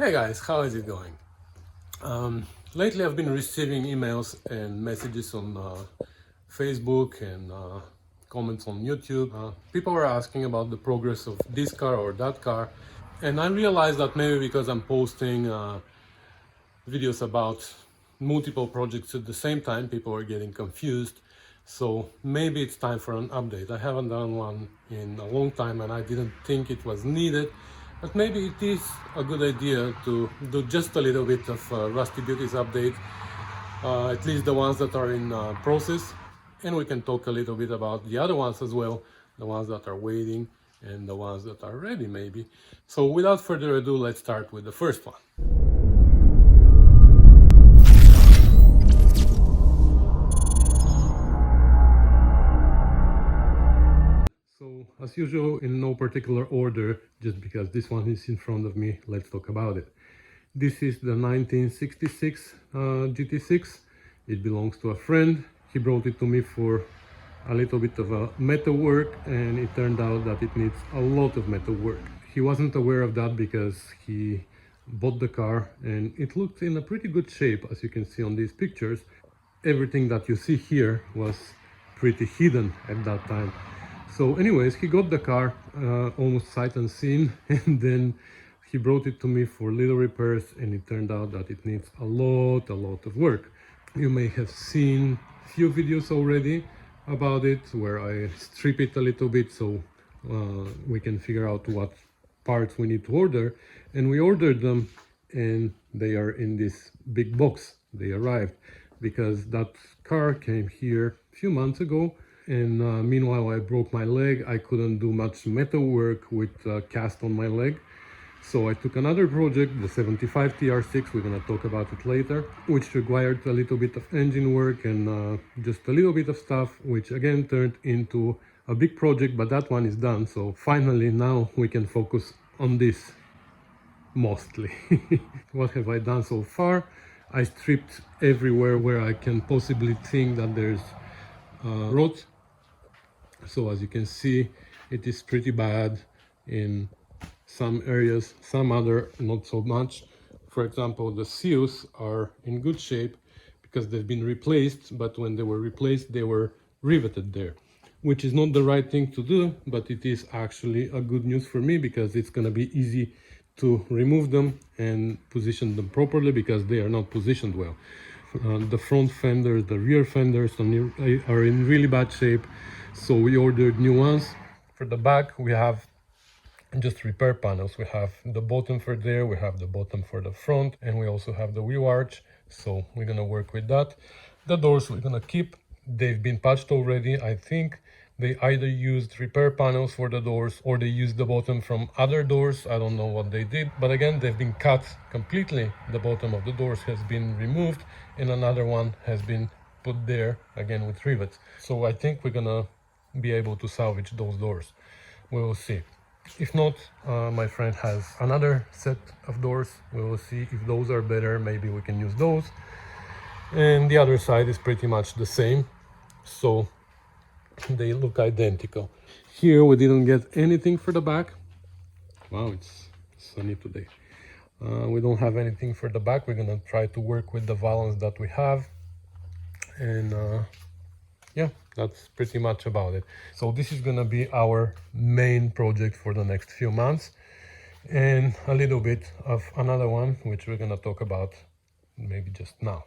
Hey guys, how is it going? Lately I've been receiving emails and messages on Facebook and comments on YouTube. People are asking about the progress of this car or that car, and I realized that maybe because I'm posting videos about multiple projects at the same time, people are getting confused. So maybe it's time for an update. I haven't done one in a long time and I didn't think it was needed, but maybe it is a good idea to do just a little bit of Rusty Beauties update, at least the ones that are in process, and we can talk a little bit about the other ones as well, the ones that are waiting and the ones that are ready maybe. So without further ado, let's start with the first one. So, as usual, in no particular order, just because this one is in front of me, let's talk about it. This is the 1966 GT6. It belongs to a friend. He brought it to me for a little bit of a metal work, and it turned out that it needs a lot of metal work. He wasn't aware of that because he bought the car and it looked in a pretty good shape, as you can see on these pictures. Everything that you see here was pretty hidden at that time. So anyways, he got the car almost sight unseen, and then he brought it to me for little repairs, and it turned out that it needs a lot of work. You may have seen few videos already about it where I strip it a little bit so we can figure out what parts we need to order, and we ordered them and they are in this big box. They arrived because that car came here a few months ago, and meanwhile I broke my leg. I couldn't do much metal work with cast on my leg, so I took another project, the 75 TR6, we're gonna talk about it later, which required a little bit of engine work and just a little bit of stuff, which again turned into a big project, but that one is done. So finally now we can focus on this mostly. What have I done so far? I stripped everywhere where I can possibly think that there's rods. So as you can see, it is pretty bad in some areas, some other not so much. For example, the seals are in good shape because they've been replaced, but when they were replaced they were riveted there, which is not the right thing to do, but it is actually a good news for me because it's going to be easy to remove them and position them properly because they are not positioned well. The front fenders, the rear fenders are in really bad shape, so we ordered new ones. For the back we have just repair panels. We have the bottom for there, we have the bottom for the front, and we also have the wheel arch, so we're gonna work with that. The doors we're gonna keep. They've been patched already. I think they either used repair panels for the doors or they used the bottom from other doors. I don't know what they did, but again, they've been cut completely. The bottom of the doors has been removed and another one has been put there again with rivets. So I think we're gonna be able to salvage those doors. We will see. If not, my friend has another set of doors. We will see if those are better. Maybe we can use those. And the other side is pretty much the same, so they look identical. Here we didn't get anything for the back. Wow, it's sunny today. We don't have anything for the back. We're gonna try to work with the valance that we have, and yeah, that's pretty much about it. So this is gonna be our main project for the next few months, and a little bit of another one which we're gonna talk about maybe just now.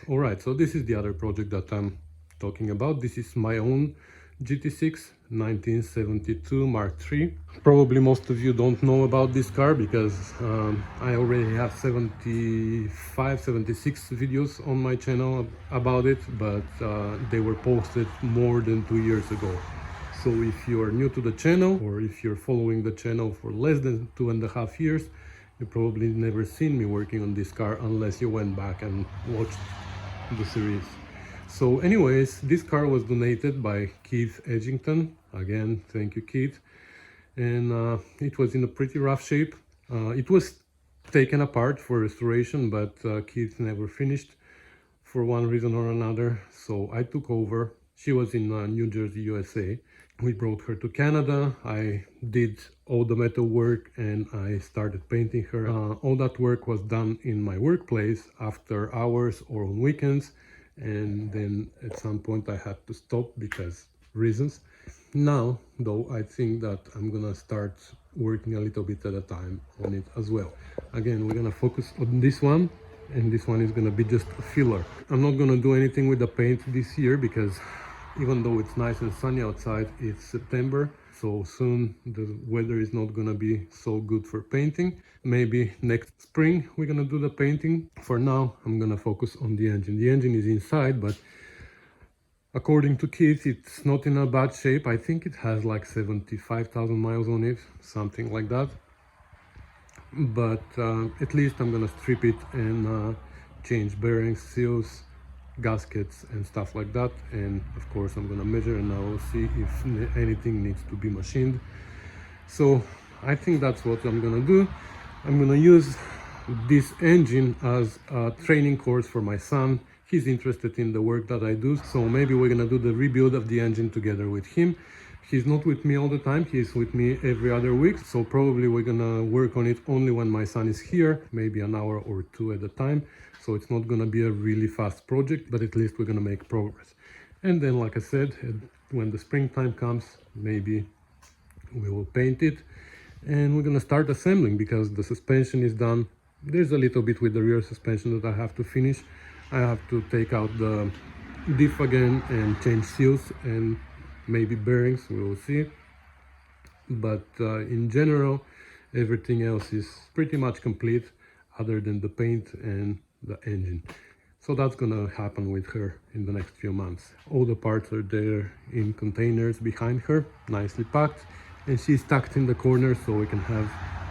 All right, so this is the other project that I'm talking about. This is my own GT6 1972 Mark III. Probably most of you don't know about this car because I already have 76 videos on my channel about it, but they were posted more than 2 years ago. So if you are new to the channel, or if you're following the channel for less than 2.5 years, you probably never seen me working on this car unless you went back and watched the series. So anyways, this car was donated by Keith Edgington. Again, thank you, Keith. And it was in a pretty rough shape. It was taken apart for restoration, but Keith never finished for one reason or another. So I took over. She was in New Jersey, USA. We brought her to Canada. I did all the metal work and I started painting her. All that work was done in my workplace after hours or on weekends, and then at some point I had to stop because reasons. Now, though, I think that I'm gonna start working a little bit at a time on it as well. Again, we're gonna focus on this one, and this one is gonna be just a filler. I'm not gonna do anything with the paint this year because even though it's nice and sunny outside, it's September, so soon the weather is not gonna be so good for painting. Maybe next spring we're gonna do the painting. For now, I'm gonna focus on the engine. The engine is inside, but according to Keith, it's not in a bad shape. I think it has like 75,000 miles on it, something like that. But at least I'm gonna strip it and change bearings, seals, gaskets and stuff like that. And of course I'm gonna measure and I will see if anything needs to be machined. So I think that's what I'm gonna do. I'm gonna use this engine as a training course for my son. He's interested in the work that I do, so maybe we're gonna do the rebuild of the engine together with him. He's not with me all the time, he's with me every other week, so probably we're gonna work on it only when my son is here, maybe an hour or two at a time. So it's not gonna be a really fast project, but at least we're gonna make progress. And then, like I said, when the springtime comes, maybe we will paint it and we're gonna start assembling because the suspension is done. There's a little bit with the rear suspension that I have to finish. I have to take out the diff again and change seals and maybe bearings, we will see. But in general, everything else is pretty much complete other than the paint and the engine. So that's gonna happen with her in the next few months. All the parts are there in containers behind her, nicely packed, and she's tucked in the corner so we can have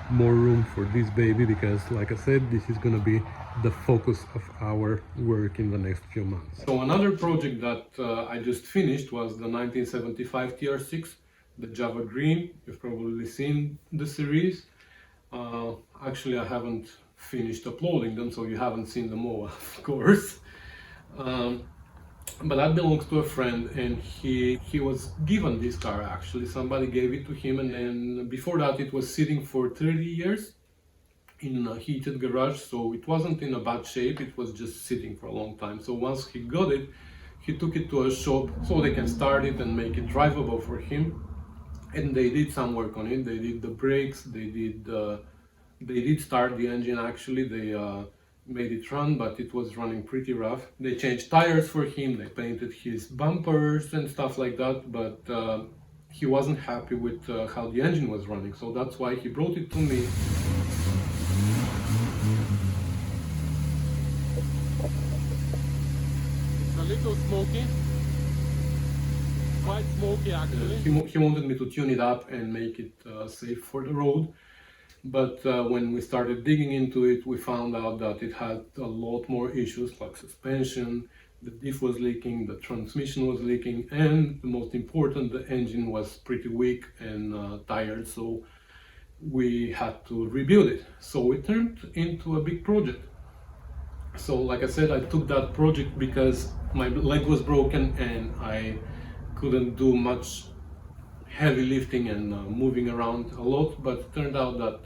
more room for this baby because, like I said, this is gonna be the focus of our work in the next few months. So another project that I just finished was the 1975 TR6, the Java Green. You've probably seen the series. Actually, I haven't finished uploading them, so you haven't seen them all, of course. But that belongs to a friend, and he was given this car. Actually, somebody gave it to him, and then before that it was sitting for 30 years in a heated garage, so it wasn't in a bad shape, it was just sitting for a long time. So once he got it, he took it to a shop so they can start it and make it drivable for him. And they did some work on it. They did the brakes, they did start the engine. Actually, they made it run, but it was running pretty rough. They changed tires for him, they painted his bumpers and stuff like that, but he wasn't happy with how the engine was running, so that's why he brought it to me. It's a little smoky, quite smoky actually. He wanted me to tune it up and make it safe for the road. But when we started digging into it, we found out that it had a lot more issues like suspension, the diff was leaking, the transmission was leaking, and the most important, the engine was pretty weak and tired, so we had to rebuild it. So it turned into a big project. So like I said, I took that project because my leg was broken and I couldn't do much heavy lifting and moving around a lot, but it turned out that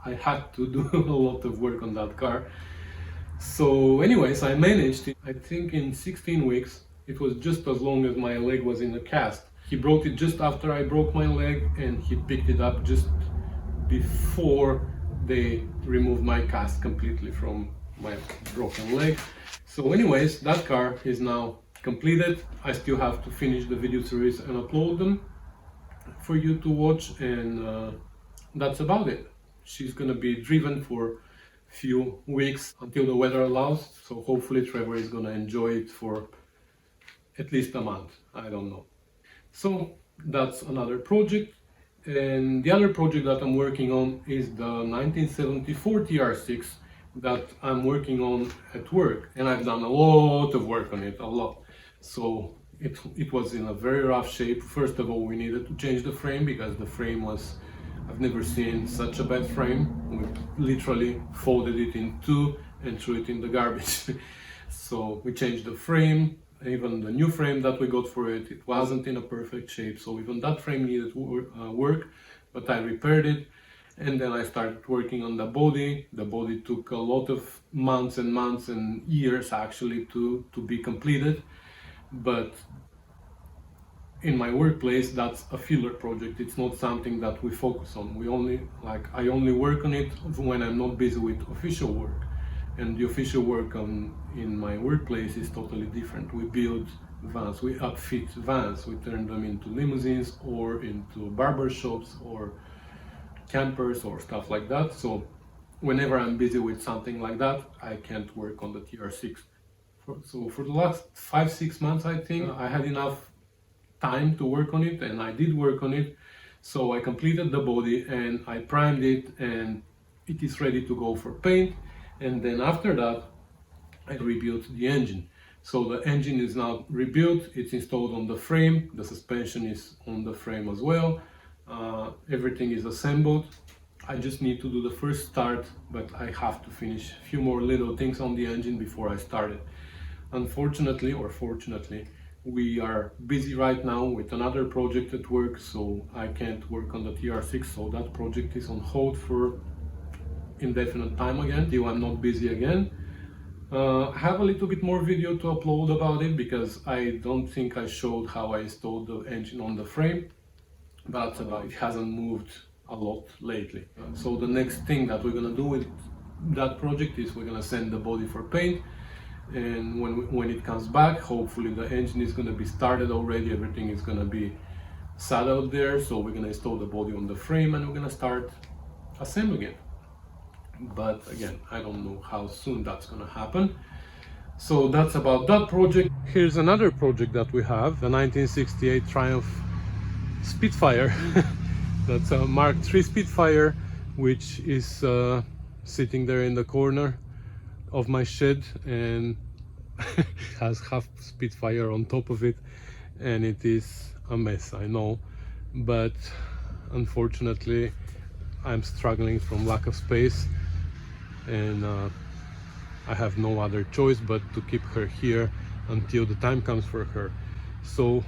I had to do a lot of work on that car. So anyways, I managed it. I think in 16 weeks. It was just as long as my leg was in a cast. He brought it just after I broke my leg, and he picked it up just before they removed my cast completely from my broken leg. So anyways, that car is now completed. I still have to finish the video series and upload them for you to watch, and that's about it. She's gonna be driven for few weeks until the weather allows, so hopefully Trevor is gonna enjoy it for at least a month, I don't know. So that's another project, and the other project that I'm working on is the 1974 TR6 that I'm working on at work, and I've done a lot of work on it, a lot. So it was in a very rough shape. First of all, we needed to change the frame because the frame was, I've never seen such a bad frame. We literally folded it in two and threw it in the garbage. So we changed the frame, even the new frame that we got for it, it wasn't in a perfect shape, so even that frame needed work, but I repaired it. And then I started working on the body. The body took a lot of months and years actually to be completed. But in my workplace, that's a filler project. It's not something that we focus on. I only work on it when I'm not busy with official work. And the official work in my workplace is totally different. We build vans, we upfit vans, we turn them into limousines or into barber shops or campers or stuff like that. So whenever I'm busy with something like that, I can't work on the TR6. So for the last 5-6 months, I think I had enough time to work on it, and I did work on it. So I completed the body and I primed it, and it is ready to go for paint. And then after that, I rebuilt the engine. So the engine is now rebuilt, it's installed on the frame, the suspension is on the frame as well. Everything is assembled. I just need to do the first start, but I have to finish a few more little things on the engine before I start it. Unfortunately, or fortunately, we are busy right now with another project at work, so I can't work on the TR6, so that project is on hold for indefinite time again, till I'm not busy again. I have a little bit more video to upload about it, because I don't think I showed how I installed the engine on the frame, but it hasn't moved a lot lately. So the next thing that we're gonna do with that project is we're gonna send the body for paint, and when it comes back, hopefully the engine is gonna be started already, everything is gonna be sat out there, so we're gonna install the body on the frame and we're gonna start assembling it. But again, I don't know how soon that's gonna happen. So that's about that project. Here's another project that we have, the 1968 Triumph Spitfire. That's a Mark III Spitfire, which is sitting there in the corner of my shed, and has half Spitfire on top of it, and it is a mess, I know, but unfortunately I'm struggling from lack of space, and I have no other choice but to keep her here until the time comes for her. So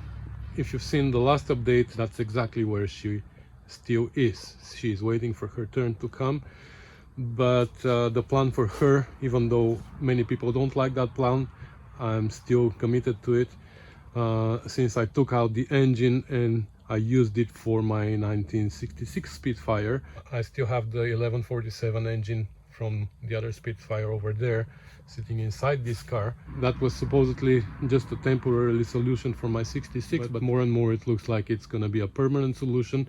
if you've seen the last update, that's exactly where she still is. She is waiting for her turn to come. But the plan for her, even though many people don't like that plan, I'm still committed to it. Since I took out the engine and I used it for my 1966 Spitfire, I still have the 1147 engine from the other Spitfire over there sitting inside this car. That was supposedly just a temporary solution for my 66, but more and more it looks like it's gonna be a permanent solution.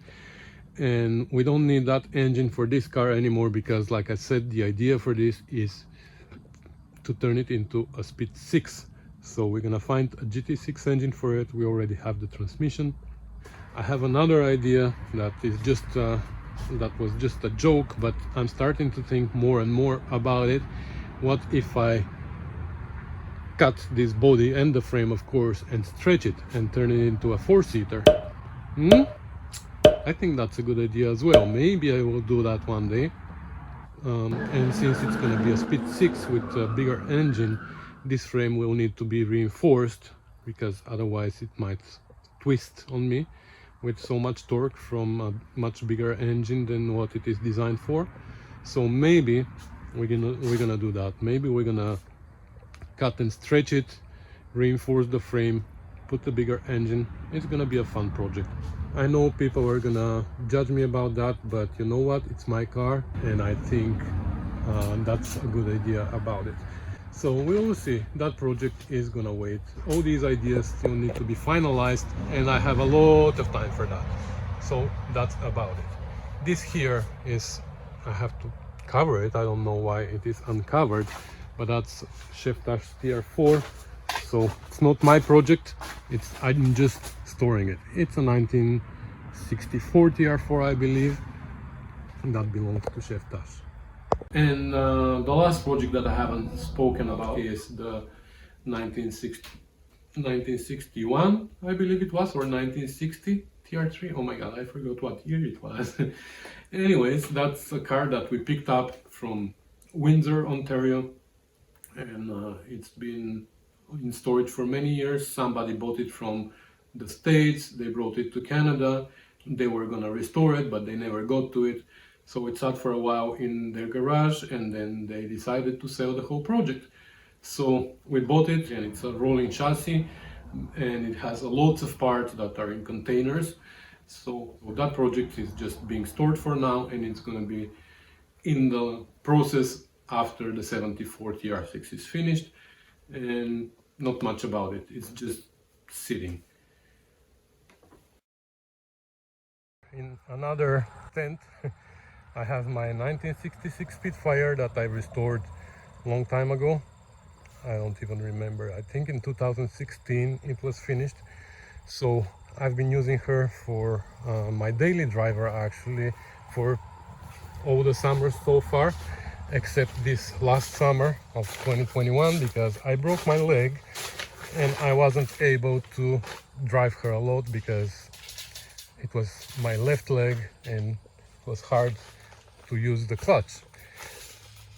And we don't need that engine for this car anymore, because like I said, the idea for this is to turn it into a Spit 6. So we're gonna find a GT6 engine for it. We already have the transmission. I have another idea that is just that was just a joke, but I'm starting to think more and more about it. What if I cut this body and the frame, of course, and stretch it and turn it into a 4-seater? I think that's a good idea as well. Maybe I will do that one day. And since it's going to be a Spit 6 with a bigger engine, this frame will need to be reinforced, because otherwise it might twist on me with so much torque from a much bigger engine than what it is designed for. So maybe we're gonna do that. Maybe we're gonna cut and stretch it, reinforce the frame, put the bigger engine. It's gonna be a fun project. I know people are gonna judge me about that, but you know what, it's my car, and I think that's a good idea about it. So we will see. That project is gonna wait. All these ideas still need to be finalized, and I have a lot of time for that. So that's about it. This here is, I have to cover it. I don't know why it is uncovered, but that's Chef Tash TR4. So it's not my project, I'm just storing it. It's a 1964 TR4, I believe, and that belongs to Chef Tash. And the last project that I haven't spoken about is the 1961, I believe it was, or 1960 TR3. Oh my god, I forgot what year it was. Anyways, that's a car that we picked up from Windsor, Ontario, and it's been in storage for many years. Somebody bought it from the States, they brought it to Canada, they were gonna restore it, but they never got to it. So it sat for a while in their garage, and then they decided to sell the whole project. So we bought it, and it's a rolling chassis, and it has lots of parts that are in containers. So that project is just being stored for now, and it's gonna be in the process after the 74 TR6 is finished, and not much about it, it's just sitting. In another tent I have my 1966 Spitfire that I restored a long time ago. I don't even remember, I think in 2016 it was finished. So I've been using her for my daily driver, actually, for all the summers so far, except this last summer of 2021, because I broke my leg and I wasn't able to drive her a lot because it was my left leg and it was hard to use the clutch.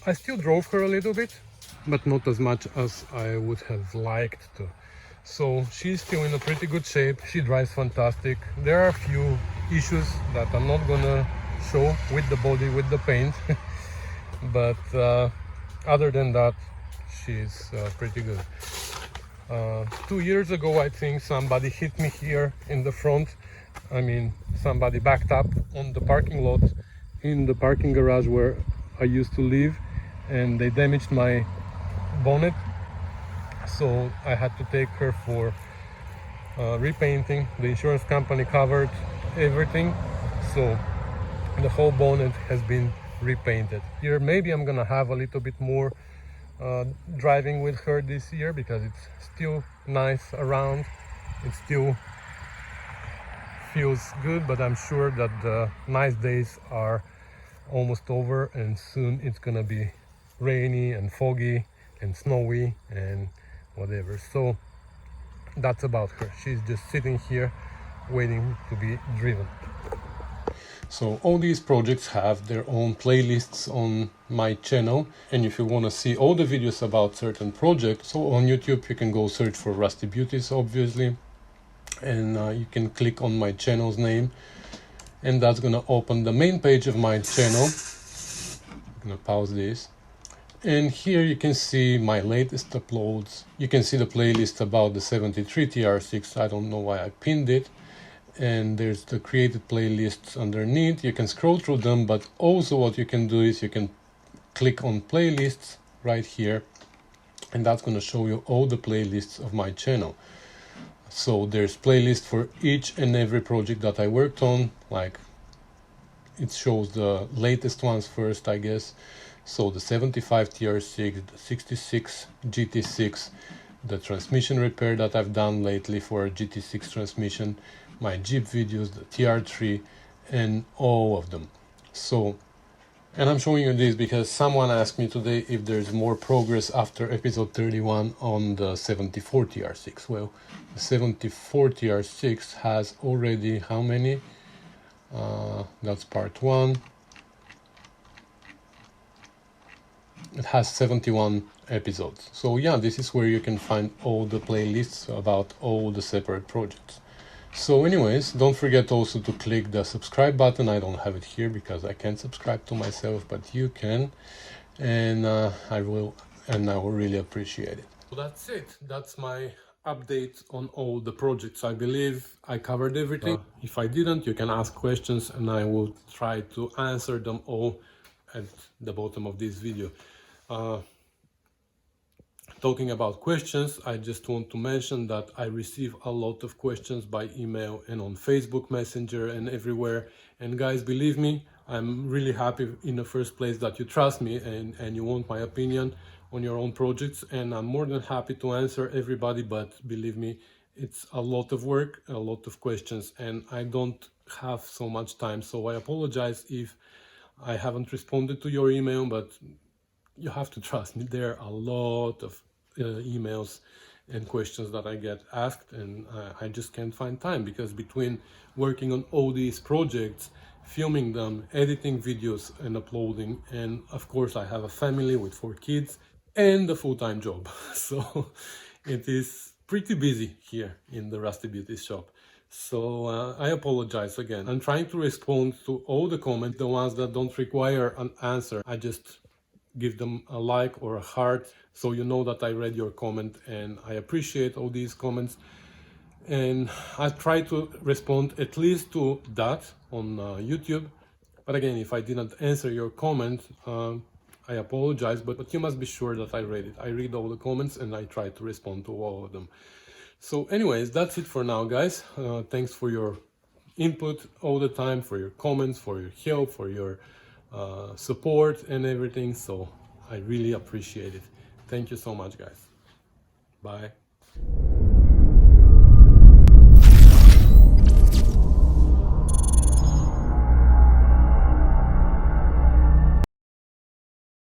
I still drove her a little bit, but not as much as I would have liked to. So she's still in a pretty good shape. She drives fantastic. There are a few issues that I'm not gonna show with the body, with the paint, but other than that, she's pretty good. 2 years ago, I think somebody hit me here in the front. I mean, somebody backed up on the parking lot in the parking garage where I used to live, and they damaged my bonnet. So I had to take her for repainting. The insurance company covered everything, so the whole bonnet has been repainted. Here maybe I'm gonna have a little bit more driving with her this year, because it's still nice around, it still feels good, but I'm sure that the nice days are almost over, and soon it's gonna be rainy and foggy and snowy and whatever. So that's about her. She's just sitting here waiting to be driven. So all these projects have their own playlists on my channel, and if you want to see all the videos about certain projects, so on YouTube you can go search for Rusty Beauties, obviously, and you can click on my channel's name, and that's gonna open the main page of my channel. I'm gonna pause this, and here you can see my latest uploads. You can see the playlist about the 73 TR6. I don't know why I pinned it. And there's the created playlists underneath. You can scroll through them, but also what you can do is you can click on playlists right here, and that's going to show you all the playlists of my channel. So there's playlists for each and every project that I worked on, like it shows the latest ones first, I guess. So the 75 TR6, the 66 GT6, the transmission repair that I've done lately for a GT6 transmission, my Jeep videos, the TR3, and all of them. So, and I'm showing you this because someone asked me today if there's more progress after episode 31 on the 74 TR6. Well, the 74 TR6 has already how many? That's part 1. It has 71 episodes. So yeah, this is where you can find all the playlists about all the separate projects. So anyways, don't forget also to click the subscribe button. I don't have it here because I can't subscribe to myself, but you can, and I will really appreciate it. So that's it. That's my update on all the projects. I believe I covered everything. If I didn't, you can ask questions and I will try to answer them all at the bottom of this video. Talking about questions, I just want to mention that I receive a lot of questions by email and on Facebook Messenger and everywhere. And guys, believe me, I'm really happy in the first place that you trust me and you want my opinion on your own projects. And I'm more than happy to answer everybody, but believe me, it's a lot of work, a lot of questions, and I don't have so much time. So I apologize if I haven't responded to your email, but you have to trust me, there are a lot of emails and questions that I get asked, and I just can't find time, because between working on all these projects, filming them, editing videos and uploading, and of course I have a family with 4 kids and a full-time job. So it is pretty busy here in the Rusty Beauties shop. So I apologize again. I'm trying to respond to all the comments, the ones that don't require an answer. I just give them a like or a heart, so you know that I read your comment, and I appreciate all these comments. And I try to respond at least to that on YouTube. But again, if I didn't answer your comment, I apologize, but you must be sure that I read it. I read all the comments and I try to respond to all of them. So anyways, that's it for now, guys. Thanks for your input all the time, for your comments, for your help, for your support and everything. So I really appreciate it. Thank you so much, guys. Bye.